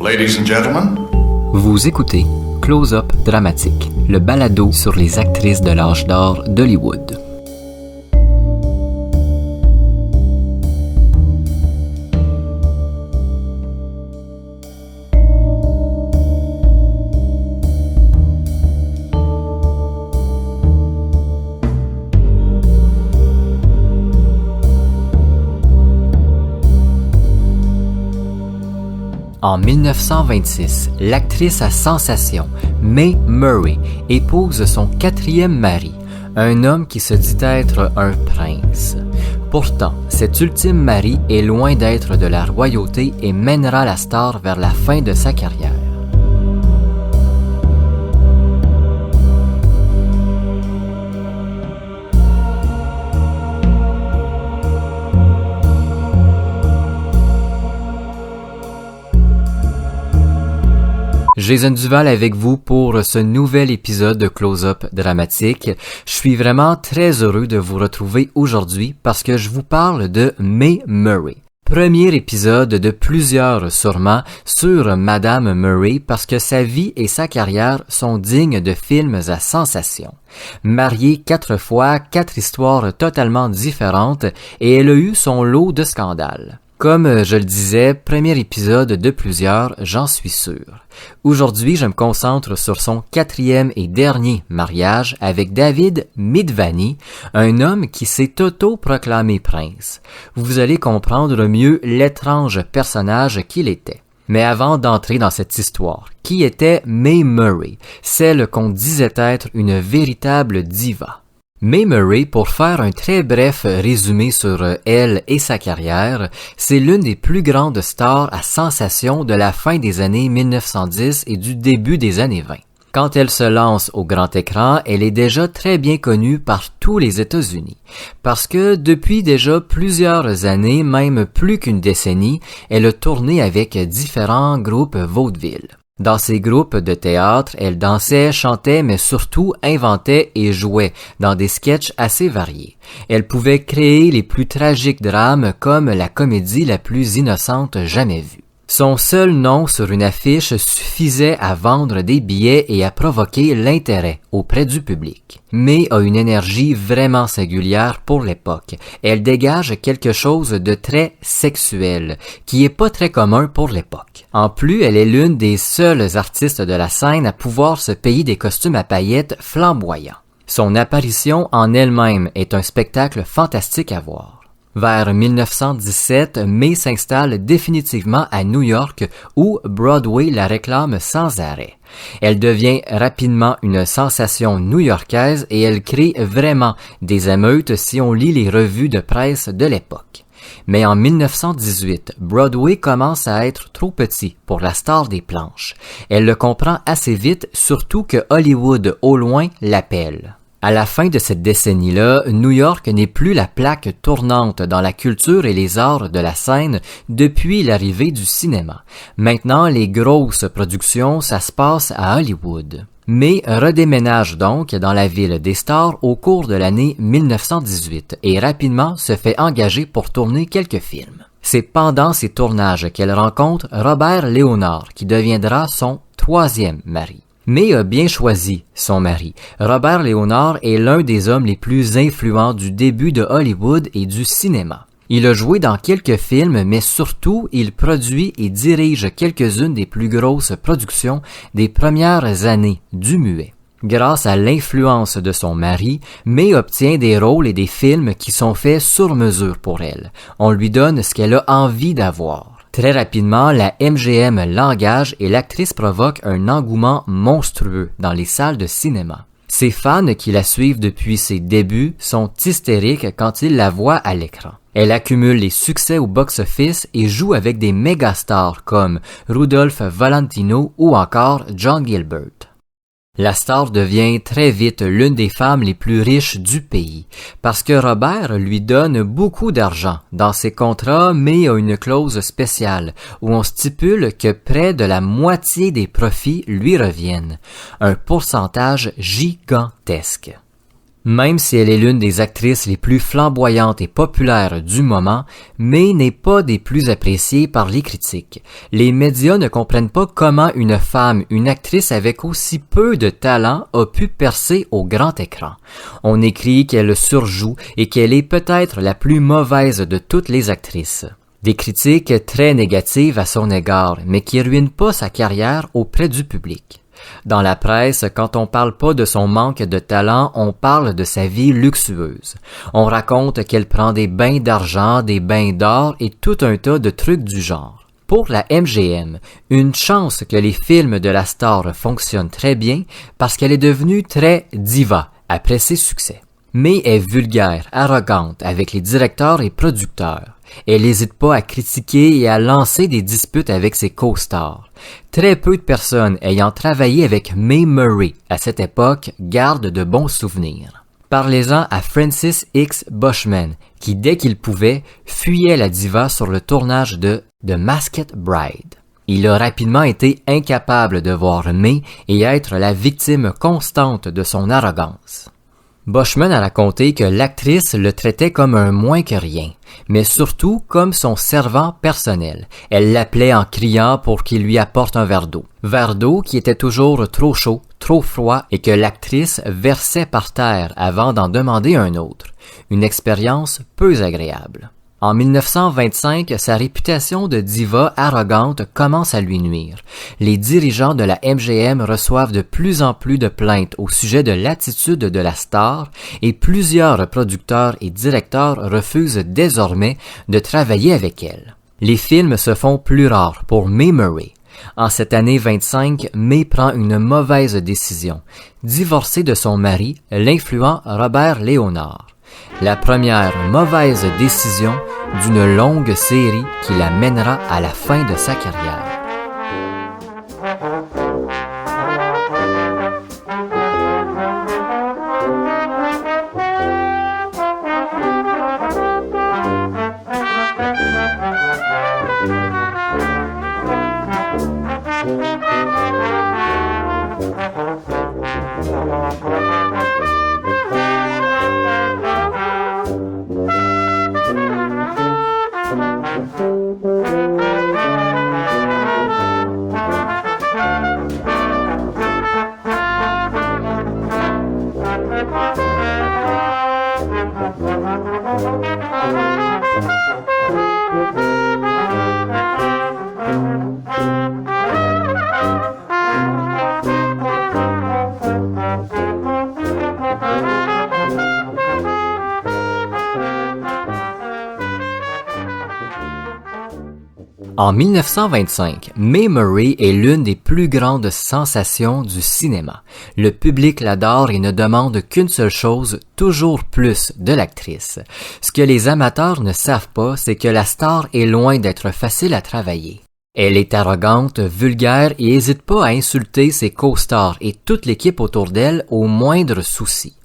Ladies and gentlemen. Vous écoutez Close-Up Dramatique, le balado sur les actrices de l'âge d'or d'Hollywood. En 1926, l'actrice à sensation, Mae Murray, épouse son quatrième mari, un homme qui se dit être un prince. Pourtant, cet ultime mari est loin d'être de la royauté et mènera la star vers la fin de sa carrière. Jason Duval avec vous pour ce nouvel épisode de Close-Up Dramatique. Je suis vraiment très heureux de vous retrouver aujourd'hui parce que je vous parle de Mae Murray. Premier épisode de plusieurs sûrement sur Madame Murray parce que sa vie et sa carrière sont dignes de films à sensation. Mariée 4 fois, 4 histoires totalement différentes et elle a eu son lot de scandales. Comme je le disais, premier épisode de plusieurs, j'en suis sûr. Aujourd'hui, je me concentre sur son 4e et dernier mariage avec David Midvany, un homme qui s'est auto-proclamé prince. Vous allez comprendre mieux l'étrange personnage qu'il était. Mais avant d'entrer dans cette histoire, qui était Mae Murray, celle qu'on disait être une véritable diva? Mae Murray, pour faire un très bref résumé sur elle et sa carrière, c'est l'une des plus grandes stars à sensation de la fin des années 1910 et du début des années 20. Quand elle se lance au grand écran, elle est déjà très bien connue par tous les États-Unis. Parce que depuis déjà plusieurs années, même plus qu'une décennie, elle a tourné avec différents groupes vaudeville. Dans ces groupes de théâtre, elle dansait, chantait, mais surtout inventait et jouait dans des sketchs assez variés. Elle pouvait créer les plus tragiques drames comme la comédie la plus innocente jamais vue. Son seul nom sur une affiche suffisait à vendre des billets et à provoquer l'intérêt auprès du public. Mae a une énergie vraiment singulière pour l'époque. Elle dégage quelque chose de très sexuel, qui est pas très commun pour l'époque. En plus, elle est l'une des seules artistes de la scène à pouvoir se payer des costumes à paillettes flamboyants. Son apparition en elle-même est un spectacle fantastique à voir. Vers 1917, Mae s'installe définitivement à New York où Broadway la réclame sans arrêt. Elle devient rapidement une sensation new-yorkaise et elle crée vraiment des émeutes si on lit les revues de presse de l'époque. Mais en 1918, Broadway commence à être trop petit pour la star des planches. Elle le comprend assez vite, surtout que Hollywood au loin l'appelle. À la fin de cette décennie-là, New York n'est plus la plaque tournante dans la culture et les arts de la scène depuis l'arrivée du cinéma. Maintenant, les grosses productions, ça se passe à Hollywood. Mae redéménage donc dans la ville des stars au cours de l'année 1918 et rapidement se fait engager pour tourner quelques films. C'est pendant ces tournages qu'elle rencontre Robert Léonard qui deviendra son 3e mari. Mae a bien choisi son mari. Robert Léonard est l'un des hommes les plus influents du début de Hollywood et du cinéma. Il a joué dans quelques films, mais surtout, il produit et dirige quelques-unes des plus grosses productions des premières années du muet. Grâce à l'influence de son mari, Mae obtient des rôles et des films qui sont faits sur mesure pour elle. On lui donne ce qu'elle a envie d'avoir. Très rapidement, la MGM l'engage et l'actrice provoque un engouement monstrueux dans les salles de cinéma. Ses fans qui la suivent depuis ses débuts sont hystériques quand ils la voient à l'écran. Elle accumule les succès au box-office et joue avec des mégastars comme Rudolph Valentino ou encore John Gilbert. La star devient très vite l'une des femmes les plus riches du pays, parce que Robert lui donne beaucoup d'argent. Dans ses contrats, Mae a une clause spéciale où on stipule que près de la moitié des profits lui reviennent, un pourcentage gigantesque. Même si elle est l'une des actrices les plus flamboyantes et populaires du moment, May n'est pas des plus appréciées par les critiques. Les médias ne comprennent pas comment une femme, une actrice avec aussi peu de talent a pu percer au grand écran. On écrit qu'elle surjoue et qu'elle est peut-être la plus mauvaise de toutes les actrices. Des critiques très négatives à son égard, mais qui ruinent pas sa carrière auprès du public. Dans la presse, quand on parle pas de son manque de talent, on parle de sa vie luxueuse. On raconte qu'elle prend des bains d'argent, des bains d'or et tout un tas de trucs du genre. Pour la MGM, une chance que les films de la star fonctionnent très bien parce qu'elle est devenue très diva après ses succès. May est vulgaire, arrogante avec les directeurs et producteurs. Elle n'hésite pas à critiquer et à lancer des disputes avec ses co-stars. Très peu de personnes ayant travaillé avec Mae Murray à cette époque gardent de bons souvenirs. Parlez-en à Francis X. Bushman, qui dès qu'il pouvait, fuyait la diva sur le tournage de The Masked Bride. Il a rapidement été incapable de voir May et être la victime constante de son arrogance. Bushman a raconté que l'actrice le traitait comme un moins que rien, mais surtout comme son servant personnel. Elle l'appelait en criant pour qu'il lui apporte un verre d'eau. Verre d'eau qui était toujours trop chaud, trop froid et que l'actrice versait par terre avant d'en demander un autre. Une expérience peu agréable. En 1925, sa réputation de diva arrogante commence à lui nuire. Les dirigeants de la MGM reçoivent de plus en plus de plaintes au sujet de l'attitude de la star et plusieurs producteurs et directeurs refusent désormais de travailler avec elle. Les films se font plus rares pour Mae Murray. En cette année 25, May prend une mauvaise décision, divorcer de son mari, l'influent Robert Léonard. La première mauvaise décision d'une longue série qui la mènera à la fin de sa carrière. En 1925, Mae Murray est l'une des plus grandes sensations du cinéma. Le public l'adore et ne demande qu'une seule chose, toujours plus de l'actrice. Ce que les amateurs ne savent pas, c'est que la star est loin d'être facile à travailler. Elle est arrogante, vulgaire et n'hésite pas à insulter ses co-stars et toute l'équipe autour d'elle au moindre souci.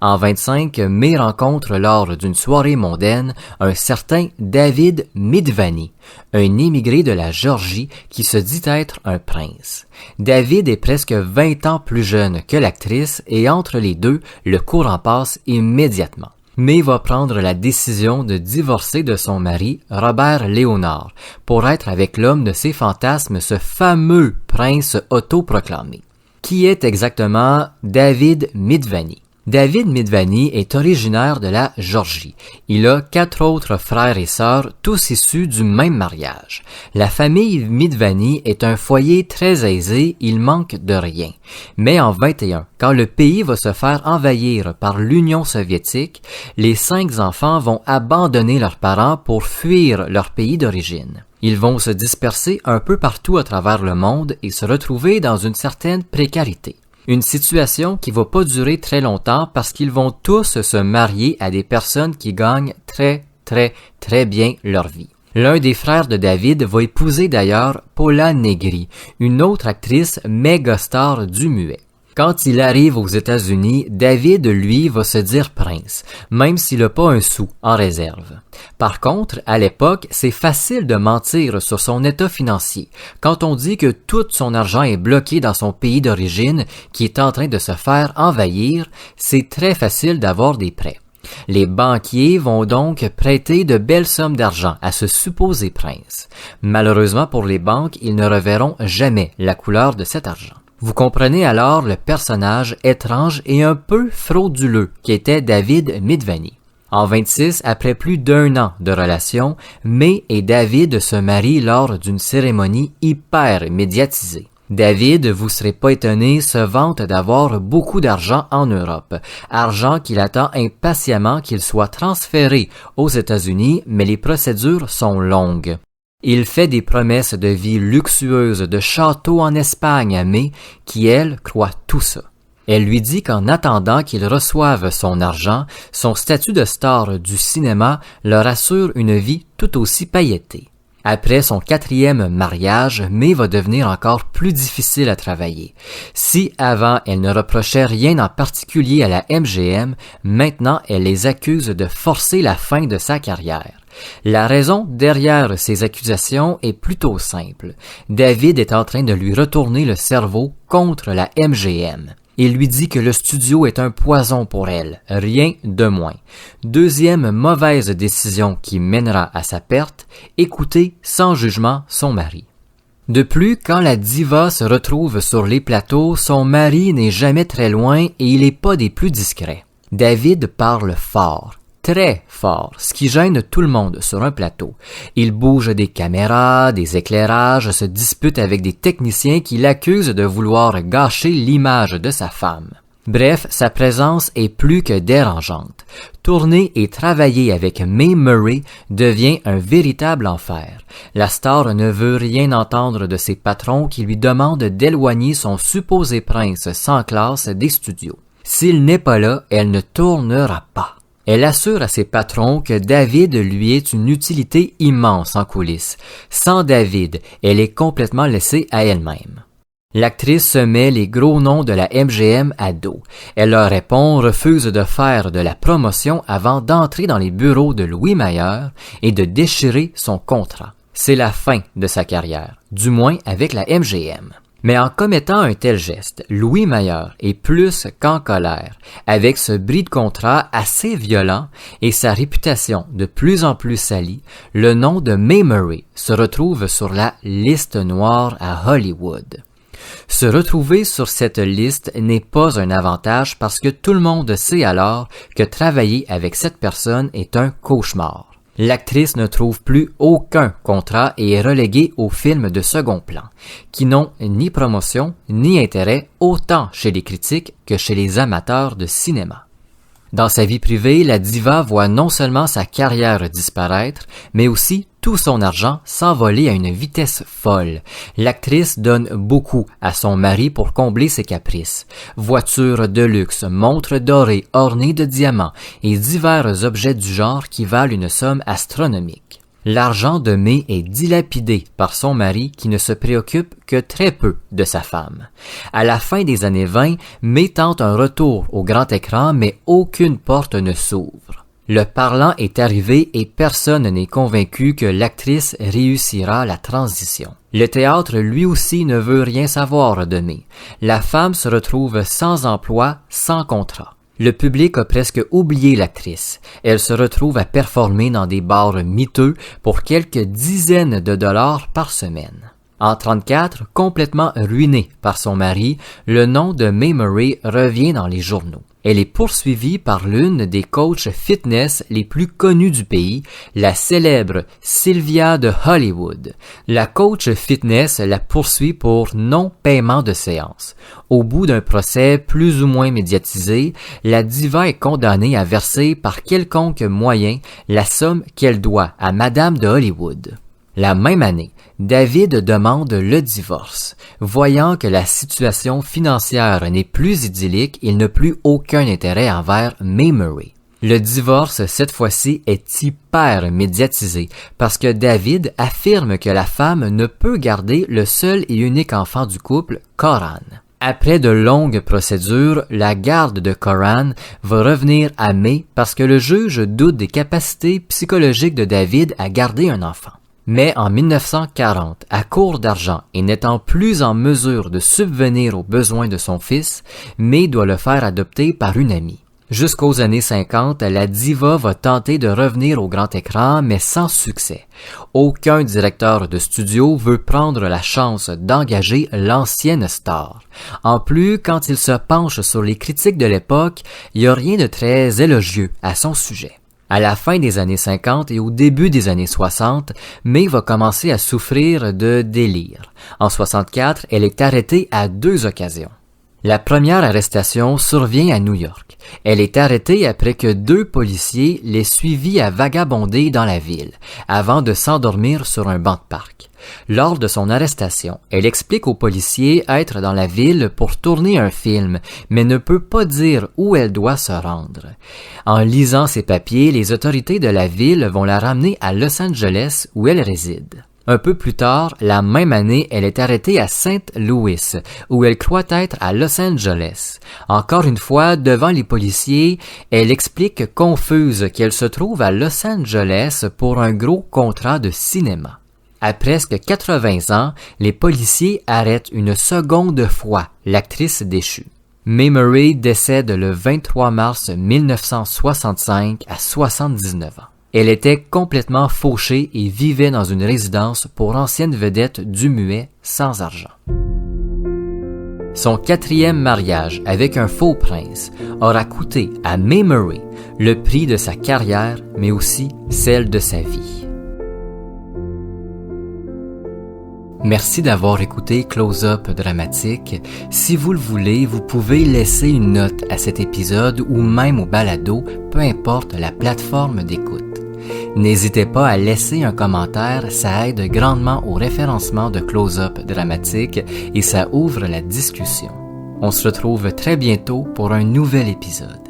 En 25, May rencontre lors d'une soirée mondaine un certain David Midvany, un immigré de la Géorgie qui se dit être un prince. David est presque 20 ans plus jeune que l'actrice et entre les deux, le courant passe immédiatement. May va prendre la décision de divorcer de son mari, Robert Léonard, pour être avec l'homme de ses fantasmes, ce fameux prince autoproclamé. Qui est exactement David Midvany? David Midvany est originaire de la Géorgie. Il a 4 autres frères et sœurs, tous issus du même mariage. La famille Midvany est un foyer très aisé, il manque de rien. Mais en 21, quand le pays va se faire envahir par l'Union soviétique, les 5 enfants vont abandonner leurs parents pour fuir leur pays d'origine. Ils vont se disperser un peu partout à travers le monde et se retrouver dans une certaine précarité. Une situation qui va pas durer très longtemps parce qu'ils vont tous se marier à des personnes qui gagnent très bien leur vie. L'un des frères de David va épouser d'ailleurs Paula Negri, une autre actrice méga star du muet. Quand il arrive aux États-Unis, David, lui, va se dire prince, même s'il n'a pas un sou en réserve. Par contre, à l'époque, c'est facile de mentir sur son état financier quand on dit que tout son argent est bloqué dans son pays d'origine qui est en train de se faire envahir. C'est très facile d'avoir des prêts. Les banquiers vont donc prêter de belles sommes d'argent à ce supposé prince. Malheureusement pour les banques, ils ne reverront jamais la couleur de cet argent. Vous comprenez alors le personnage étrange et un peu frauduleux qu'était David Midvany. En 26, après plus d'1 an de relation, May et David se marient lors d'une cérémonie hyper médiatisée. David, vous serez pas étonné, se vante d'avoir beaucoup d'argent en Europe, argent qu'il attend impatiemment qu'il soit transféré aux États-Unis, mais les procédures sont longues. Il fait des promesses de vie luxueuse, de châteaux en Espagne à May, qui, elle, croit tout ça. Elle lui dit qu'en attendant qu'il reçoive son argent, son statut de star du cinéma leur assure une vie tout aussi pailletée. Après son 4e mariage, May va devenir encore plus difficile à travailler. Si avant elle ne reprochait rien en particulier à la MGM, maintenant elle les accuse de forcer la fin de sa carrière. La raison derrière ces accusations est plutôt simple. David est en train de lui retourner le cerveau contre la MGM. Il lui dit que le studio est un poison pour elle, rien de moins. Deuxième mauvaise décision qui mènera à sa perte, écouter sans jugement son mari. De plus, quand la diva se retrouve sur les plateaux, son mari n'est jamais très loin et il n'est pas des plus discrets. David parle fort. Très fort, ce qui gêne tout le monde sur un plateau. Il bouge des caméras, des éclairages, se dispute avec des techniciens qui l'accusent de vouloir gâcher l'image de sa femme. Bref, sa présence est plus que dérangeante. Tourner et travailler avec Mae Murray devient un véritable enfer. La star ne veut rien entendre de ses patrons qui lui demandent d'éloigner son supposé prince sans classe des studios. S'il n'est pas là, elle ne tournera pas. Elle assure à ses patrons que David lui est une utilité immense en coulisses. Sans David, elle est complètement laissée à elle-même. L'actrice se met les gros noms de la MGM à dos. Elle leur répond, refuse de faire de la promotion avant d'entrer dans les bureaux de Louis Mayer et de déchirer son contrat. C'est la fin de sa carrière, du moins avec la MGM. Mais en commettant un tel geste, Louis Mayer est plus qu'en colère, avec ce bris de contrat assez violent et sa réputation de plus en plus salie, le nom de Mae Murray se retrouve sur la liste noire à Hollywood. Se retrouver sur cette liste n'est pas un avantage parce que tout le monde sait alors que travailler avec cette personne est un cauchemar. L'actrice ne trouve plus aucun contrat et est reléguée aux films de second plan, qui n'ont ni promotion ni intérêt autant chez les critiques que chez les amateurs de cinéma. Dans sa vie privée, la diva voit non seulement sa carrière disparaître, mais aussi tout son argent s'envoler à une vitesse folle. L'actrice donne beaucoup à son mari pour combler ses caprices. Voitures de luxe, montres dorées ornées de diamants et divers objets du genre qui valent une somme astronomique. L'argent de May est dilapidé par son mari qui ne se préoccupe que très peu de sa femme. À la fin des années 20, May tente un retour au grand écran, mais aucune porte ne s'ouvre. Le parlant est arrivé et personne n'est convaincu que l'actrice réussira la transition. Le théâtre lui aussi ne veut rien savoir de May. La femme se retrouve sans emploi, sans contrat. Le public a presque oublié l'actrice. Elle se retrouve à performer dans des bars miteux pour quelques dizaines de dollars par semaine. En 1934, complètement ruinée par son mari, le nom de Mae Murray revient dans les journaux. Elle est poursuivie par l'une des coachs fitness les plus connues du pays, la célèbre Sylvia de Hollywood. La coach fitness la poursuit pour non-paiement de séance. Au bout d'un procès plus ou moins médiatisé, la diva est condamnée à verser par quelconque moyen la somme qu'elle doit à Madame de Hollywood. La même année, David demande le divorce. Voyant que la situation financière n'est plus idyllique, il n'a plus aucun intérêt envers Mae Murray. Le divorce, cette fois-ci, est hyper médiatisé parce que David affirme que la femme ne peut garder le seul et unique enfant du couple, Coran. Après de longues procédures, la garde de Coran va revenir à May parce que le juge doute des capacités psychologiques de David à garder un enfant. Mais en 1940, à court d'argent et n'étant plus en mesure de subvenir aux besoins de son fils, May doit le faire adopter par une amie. Jusqu'aux années 50, la diva va tenter de revenir au grand écran, mais sans succès. Aucun directeur de studio veut prendre la chance d'engager l'ancienne star. En plus, quand il se penche sur les critiques de l'époque, il n'y a rien de très élogieux à son sujet. À la fin des années 50 et au début des années 60, May va commencer à souffrir de délire. En 64, elle est arrêtée à 2 occasions. La première arrestation survient à New York. Elle est arrêtée après que 2 policiers l'aient suivie à vagabonder dans la ville, avant de s'endormir sur un banc de parc. Lors de son arrestation, elle explique aux policiers être dans la ville pour tourner un film, mais ne peut pas dire où elle doit se rendre. En lisant ses papiers, les autorités de la ville vont la ramener à Los Angeles où elle réside. Un peu plus tard, la même année, elle est arrêtée à St. Louis, où elle croit être à Los Angeles. Encore une fois, devant les policiers, elle explique confuse qu'elle se trouve à Los Angeles pour un gros contrat de cinéma. À presque 80 ans, les policiers arrêtent une seconde fois l'actrice déchue. Mae Murray décède le 23 mars 1965 à 79 ans. Elle était complètement fauchée et vivait dans une résidence pour anciennes vedettes du muet sans argent. Son 4e mariage avec un faux prince aura coûté à Mae Murray le prix de sa carrière, mais aussi celle de sa vie. Merci d'avoir écouté Close-Up Dramatique. Si vous le voulez, vous pouvez laisser une note à cet épisode ou même au balado, peu importe la plateforme d'écoute. N'hésitez pas à laisser un commentaire, ça aide grandement au référencement de Close-Up Dramatique et ça ouvre la discussion. On se retrouve très bientôt pour un nouvel épisode.